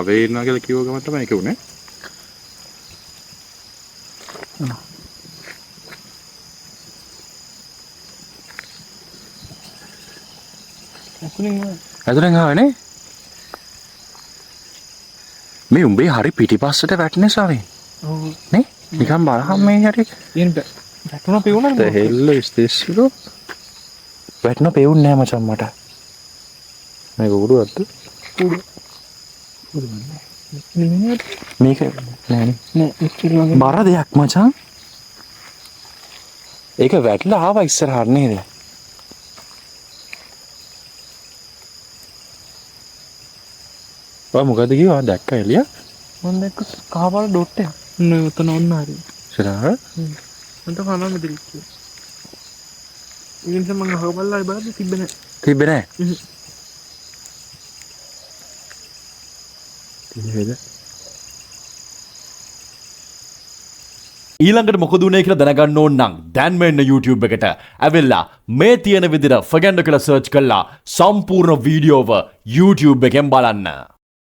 අවේ ඉන්නවා කියලා කිව්ව ගමන් තමයි ඒක උනේ. ඇතුලෙන් ආවනේ. මේ උඹේ හරි පිටිපස්සට වැටෙන සාවේ. ඔව්. නේ? නිකන් බලහම් මේ හරි. ඉතින් වැටුණා පෙවුණා. The hell is this bro? වැටෙන පෙවුන්නේ නැහැ මචං මට. මේක උඩුවත්ද? උඩ. මේක නෑනේ. බර දෙයක් මචං. ඒක වැටලා ආවා ඉස්සරහට නේද? ඔය මොකද කිව්වා දැක්ක එළිය? මම දැක්ක කහපාට ඩොට් එක. නේ උතන ඔන්න හරි. ඉස්සරහ? මන්ට කනවා මෙතන කිව්වා. ඉතින් මම අහවල්ලා බලද්දි තිබ්බේ නැහැ. තිබ්බේ නැහැ. තිබ්බේද? ඊළඟට මොකද උනේ කියලා දැනගන්න ඕන නම් දැන් මෙන්න YouTube එකට ඇවිල්ලා මේ තියෙන විදිහට ෆගැන්ඩෝ කියලා සර්ච් කළා සම්පූර්ණ වීඩියෝව YouTube එකෙන් බලන්න.